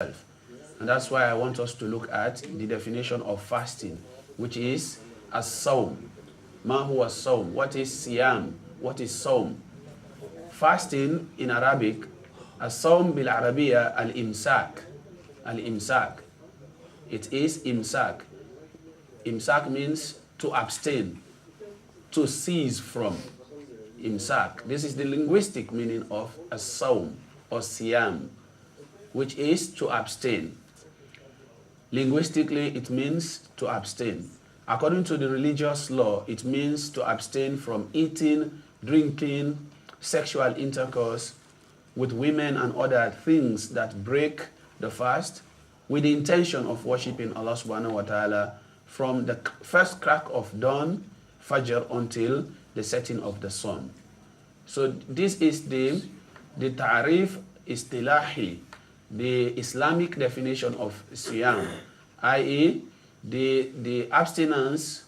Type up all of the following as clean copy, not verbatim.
And that's why I want us to look at the definition of fasting, which is as-sawm. Ma huwa as-sawm? What is siyam? What is sawm? Fasting in Arabic, as-sawm bil Arabiya al-imsak. Al-imsak. It is imsak. Imsak means to abstain, to cease from. Imsak. This is the linguistic meaning of as-sawm or siyam, which is to abstain. Linguistically, it means to abstain. According to the religious law, it means to abstain from eating, drinking, sexual intercourse with women and other things that break the fast with the intention of worshiping Allah subhanahu wa ta'ala from the first crack of dawn, Fajr, until the setting of the sun. So this is the ta'rif istilahi, the Islamic definition of siyam, i.e. the abstinence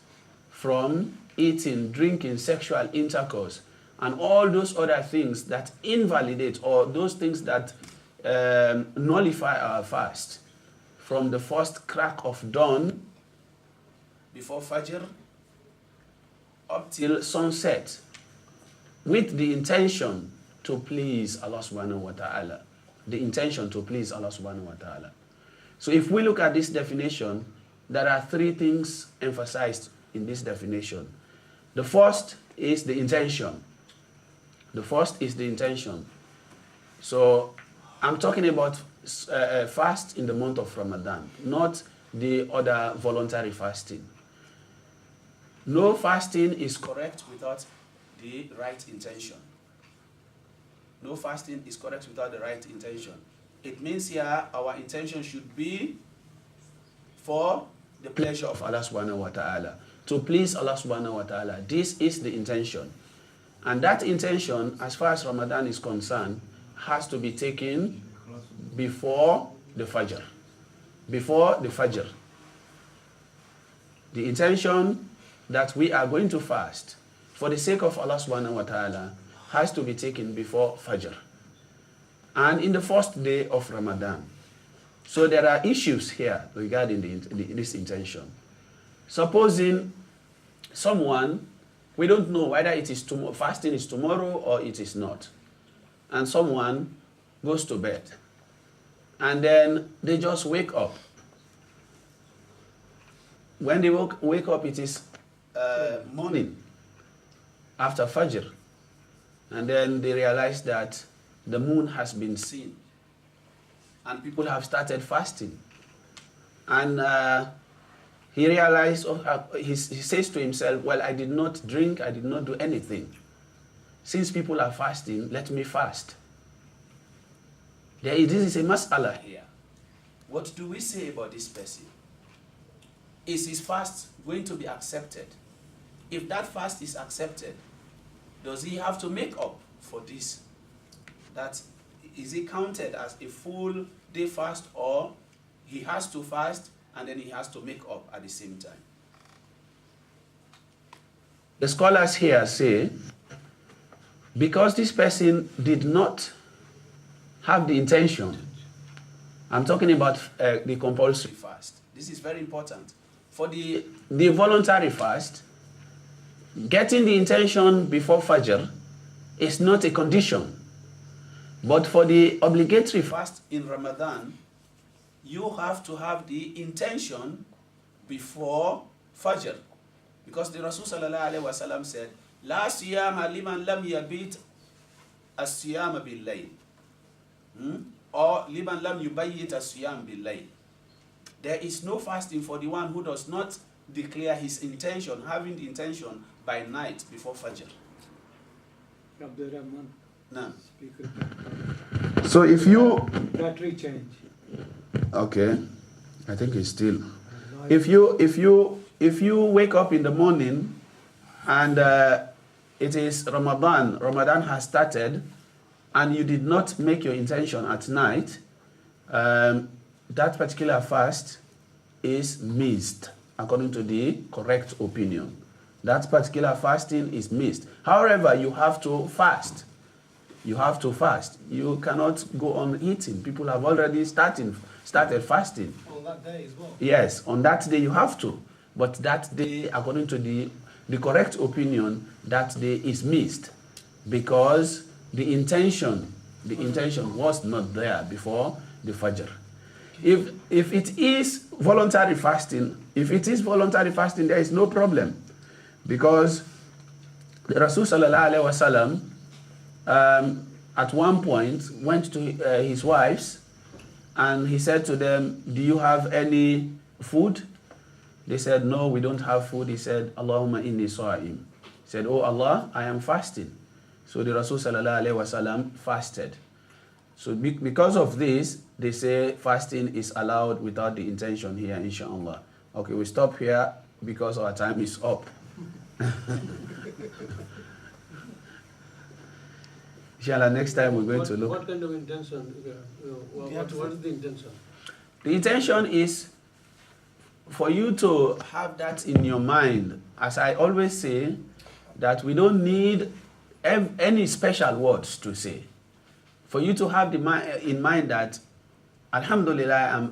from eating, drinking, sexual intercourse, and all those other things that invalidate, or those things that nullify our fast from the first crack of dawn before Fajr up till sunset, with the intention to please Allah subhanahu wa ta'ala. The intention to please Allah subhanahu wa ta'ala. So if we look at this definition, there are three things emphasized in this definition. The first is the intention. The first is the intention. So I'm talking about fast in the month of Ramadan, not the other voluntary fasting. No fasting is correct without the right intention. No fasting is correct without the right intention. It means here our intention should be for the pleasure of Allah subhanahu wa ta'ala, to please Allah subhanahu wa ta'ala. This is the intention. And that intention, as far as Ramadan is concerned, has to be taken before the Fajr. Before the Fajr. The intention that we are going to fast for the sake of Allah subhanahu wa ta'ala has to be taken before Fajr and in the first day of Ramadan. So there are issues here regarding this intention. Supposing someone, we don't know whether it is fasting is tomorrow or it is not, and someone goes to bed and then they just wake up. When they wake up, it is morning after Fajr. And then they realize that the moon has been seen. And people have started fasting. And he realized, he says to himself, well, I did not drink, I did not do anything. Since people are fasting, let me fast. This is a mas'ala here. What do we say about this person? Is his fast going to be accepted? If that fast is accepted, does he have to make up for this? That is it counted as a full day fast, or he has to fast and then he has to make up at the same time? The scholars here say, because this person did not have the intention, I'm talking about the compulsory fast. This is very important. For the voluntary fast, getting the intention before Fajr is not a condition. But for the obligatory fast in Ramadan, you have to have the intention before Fajr. Because the Rasul sallallahu alaihi wasallam said, La siyama liman lam yabit as-siyama bil-layl. Or liman lam yubayyit as-siyam bil-layl. There is no fasting for the one who does not declare his intention, having the intention by night before Fajr. Abdul Rahman. No. Speaker. So if you... Battery change. Okay. I think it's still... If you wake up in the morning and it is Ramadan, Ramadan has started, and you did not make your intention at night, that particular fast is missed, according to the correct opinion. That particular fasting is missed. However, you have to fast. You have to fast. You cannot go on eating. People have already started started fasting. On that day as well. Yes, on that day you have to. But that day, according to the correct opinion, that day is missed because the intention was not there before the Fajr. If it is voluntary fasting, there is no problem, because the Rasul sallallahu alaihi wasallam at one point went to his wives and he said to them, "Do you have any food?" They said, "No, we don't have food." He said, "Allahumma inni sa'im." He said, "Oh Allah, I am fasting." So the Rasul sallallahu alaihi wasallam fasted. So because of this, they say fasting is allowed without the intention here, inshallah. Okay, we stop here because our time is up. Inshallah, next time we're going to look. What kind of intention? What is the intention? The intention is for you to have that in your mind. As I always say, that we don't need any special words to say. For you to have in mind that, Alhamdulillah,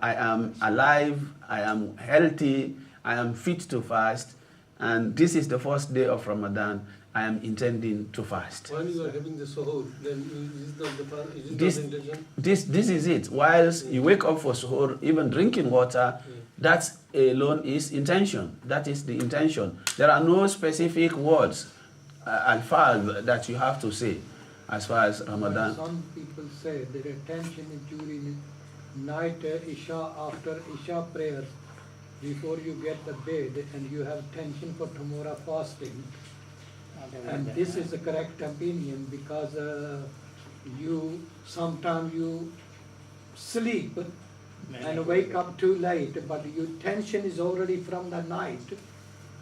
I am alive, I am healthy, I am fit to fast, and this is the first day of Ramadan, I am intending to fast. When you are having the suhoor, then is not the intention? This is it. Whilst you wake up for suhoor, even drinking water, that alone is intention. That is the intention. There are no specific words, alfaz, that you have to say as far as Ramadan. Some people say their attention is during night Isha, after Isha prayers, before you get the bed, and you have tension for tomorrow fasting. And this is the correct opinion, because sometimes you sleep and wake up too late, but your tension is already from the night,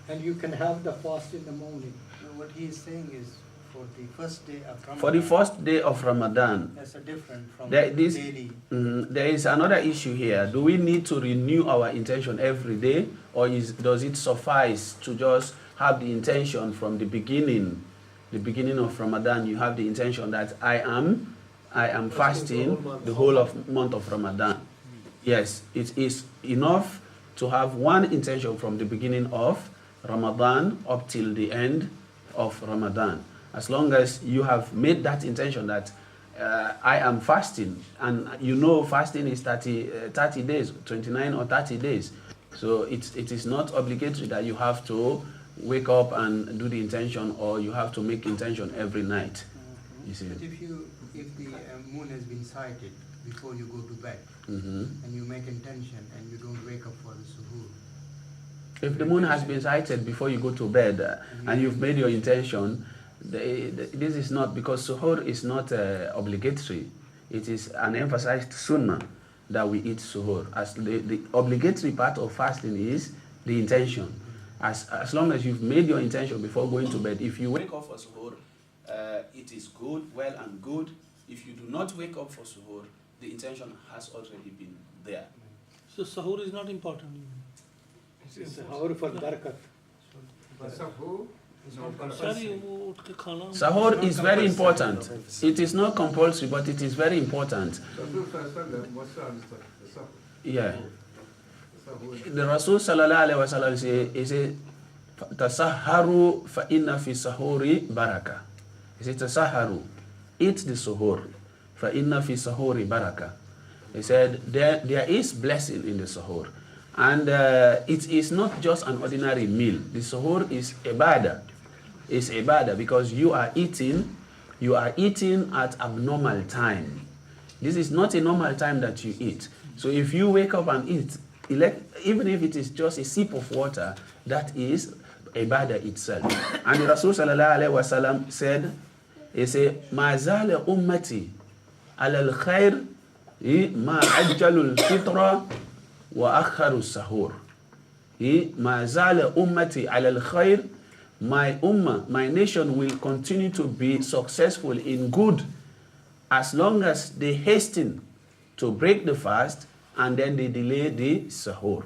and you can have the fast in the morning. What he is saying is for the first day of Ramadan. For the first day of Ramadan, That's a different from this, daily. there is another issue here. Do we need to renew our intention every day, or does it suffice to just have the intention from the beginning of Ramadan? You have the intention that I am fasting the whole of month of Ramadan. Yes, it is enough to have one intention from the beginning of Ramadan up till the end of Ramadan. As long as you have made that intention that I am fasting, and you know fasting is 30 days, 29 or 30 days. So it is not obligatory that you have to wake up and do the intention, or you have to make intention every night. You see. But if the moon has been sighted before you go to bed, and you make intention and you don't wake up for the suhoor. If the moon has been sighted before you go to bed and you've made your intention, this is not, because suhoor is not obligatory. It is an emphasized sunnah that we eat suhoor. As the obligatory part of fasting is the intention. As long as you've made your intention before going to bed, if you wake up for suhoor, it is good, well and good. If you do not wake up for suhoor, the intention has already been there. So suhoor is not important. Sahur for barakat. Sahur is very important. It is not compulsory, but it is very important. Yeah. The Rasul sallallahu alaihi wasallam says, "Tasahharu fa inna fi sahuri baraka." He said, "Tasahharu, eat the suhoor, fa inna fi sahuri baraka." He said, there is blessing in the suhoor. And it is not just an ordinary meal. The suhoor is ibadah. It's ibadah because you are eating at abnormal time. This is not a normal time that you eat. So if you wake up and eat, even if it is just a sip of water, that is ibadah itself. And the Rasul sallallahu alaihi wasallam said, he said, "Ma zala ummati ala al-khair ma ajjalul fitra wa akharu sahur." Ma zala ummati ala al-khair, my ummah, my nation will continue to be successful in good as long as they hasten to break the fast and then they delay the sahur.